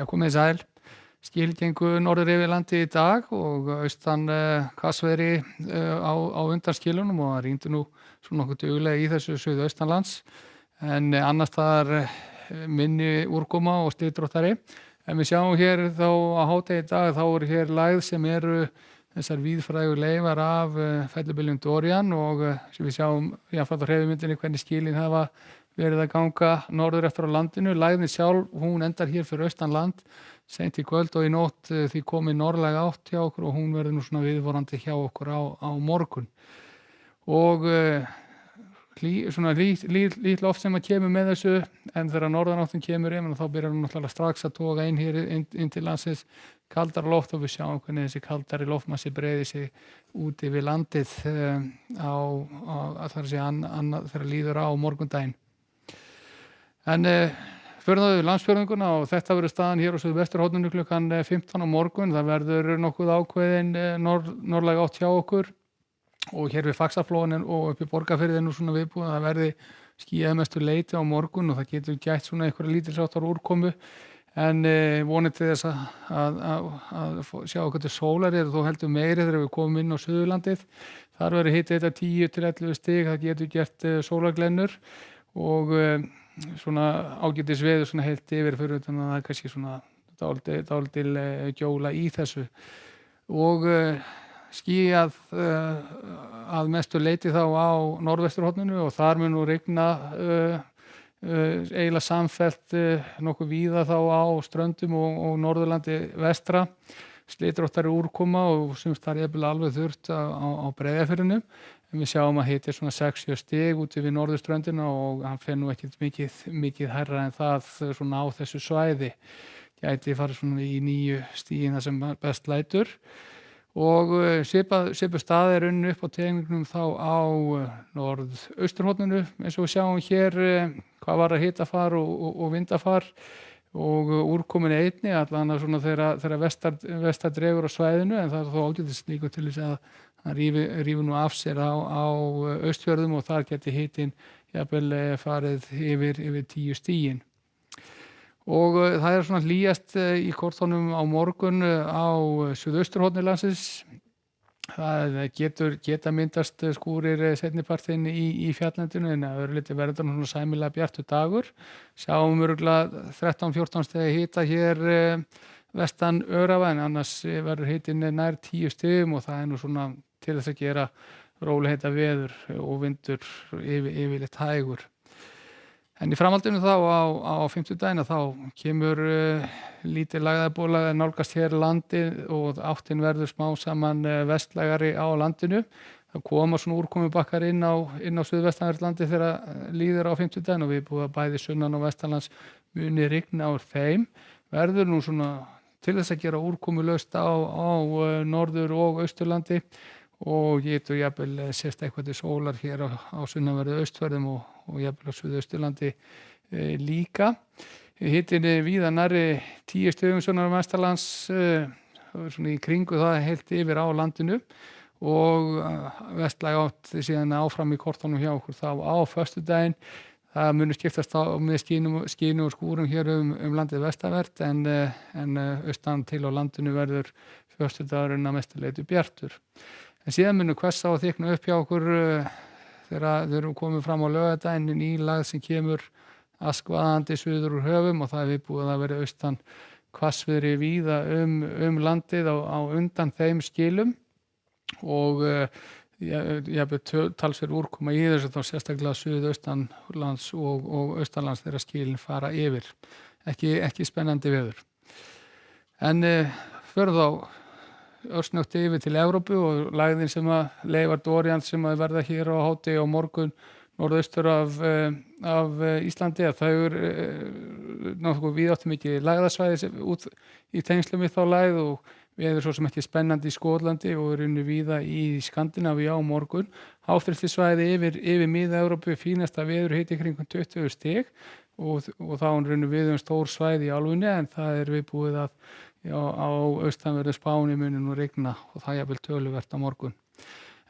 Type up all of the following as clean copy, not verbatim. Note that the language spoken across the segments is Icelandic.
Já, komið sæl. Skil gengu norður yfir landið í dag og austan hvassviðri á undan skilunum og það rýndi nú svona nokkuð duglega í þessu suðaustanlands en annars staðar minni úrkoma og stigdróttari. En við sjáum hér þá á hádegi í dag þá eru hér lægð sem eru þessar víðfrægu leifar af fellibyljum Dorian og sem við sjáum jafnframt á hreyfimyndinni hvernig skilin hafa verið að ganga norður eftir á landinu. Lægðin sjálf, hún endar hér fyrir austan land seint í kvöld og í nótt því komið norðlæg átt hjá okkur og hún verður nú svona viðvorandi hjá okkur á morgun. Og lít loft sem að kemur með þessu en þegar norðanáttin kemur inn þá byrjar hún náttúrulega strax að toga inn hér inn til landsins kaldara loft og við sjáum hvernig þessi kaldari loftmassi breiðir sig út yfir landið þegar líður á morgundaginn. En förum við landsfjórðunguna og þetta verður staðan hér á suðvesturhorninu klukkan 15 á morgun. Það verður nokkuð ákveðin norðlæg átt hjá okkur og hér við Faxaflóin og upp í Borgarfirði nú svona viðbúið að það verði skýjað mestu leyti á morgun og það getur gætt svona einhverja lítilsháttar úrkomu en vonandi til þess að sjá hvernig sólar eru þó heldur meiri þegar við komum inn á Suðurlandið. Þar verður hiti þetta 10 til 11 stig, það getur gert sólarglennur og svona ágætis veður svona heilt yfir fyrir utan að það er kannski svona dálítil gjóla í þessu og skýjað að mestu leyti þá á norðvesturhorninu og þar mun nú rigna eiginlega samfellt nokkuð víða þá á ströndum og Norðurlandi vestra. Slitróttari úrkoma og sumst þar jafnvel alveg þurrt á Breiðafirðinum. En við sjáum að hiti svona 6-7 stig út við norðurströndina og hann fer nú ekkert mikið hærra en það svona á þessu svæði. Gæti farið svona í 9 stigin það sem best lætur. Og svipuð staði er unnin upp á teikningnum þá á norðausturhorninu eins og við sjáum hér hvað var að hitafar og vindafar og úrkomin einni allan að svona þegar vestar dregur á svæðinu en það er þó ágætis líka til þess að hann rífur nú af sér á Austfjörðum og þar geti hitinn jafnvel farið yfir 10 stigin. Og það er svona hlýjast í kortónum á morgun á suðausturhorni landsins. Það geta myndast skúrir seinnipartinn í fjallendinu en að örlítið verður nú sæmilega bjartur dagur. Sjáum örugglega 13-14 stigi hita hér vestan Öræfa en annars verður hitinn nær 10 stigum og það er nú svona til þess að gera róleghita veður og vindur yfirleitt hægur. En í framhaldinu þá á fimmtudaginn þá kemur lítið lægðarbóla nálgast hér landið og áttin verður smá saman vestlægari á landinu. Það koma svona úrkomubakkar inn á suðvestanvert landið þegar líður á fimmtudaginn og við búum að bæði sunnan og vestanlands muni rigna úr þeim. Verður nú svona til þess að gera úrkomulaust á norður- og austurlandi og getur jafnvel sést eitthvað til sólar hér á sunnanverðu austfjörðum og jafnvel á suðausturlandi líka. Hitinn víða nærri 10 stigum sunnan vestanlands svona í kringu það heilt yfir á landinu og vestlæg átt síðan áfram í kortónum hjá okkur þá á föstudaginn. Það muni skiptast á með skínu og skúrum hér landið vestanvert en austan til á landinu verður föstudagurinn að mestu leyti bjartur. En síðan munu hvessa og þykna upp hjá okkur þegar við erum komið fram á laugardaginn ný lagð sem kemur askvaðandi suður úr höfum og það er viðbúið að vera austan hvassviðri víða landið á undan þeim skilum og jafnvel talsverð úrkoma í þessu þá sérstaklega suðaustanlands og austanlands þegar skilin fara yfir. Ekki spennandi veður. En förum þá örsnögt yfir til Evrópu og lægðin sem að leifar Dorian sem að verða hér á hádegi á morgun norðaustur af Íslandi að þau nokkuð víðáttu mikið lægðasvæði út í tengslum við þá lægð og veður svo sem ekki spennandi í Skotlandi og runnu víða í Skandinavíu á morgun. Háþrýstisvæði yfir Mið-Evrópu fínasta veður hiti kringum 20 stig og þá runnu við stór svæði í álfunni en það er viðbúið að á austanverðu Spáni muni nú rigna og það jafnvel töluvert á morgun.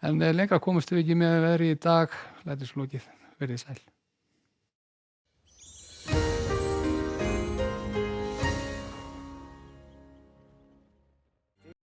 En lengra komumst við ekki með veðrið í dag. Lætur svo lokið. Verið sæl.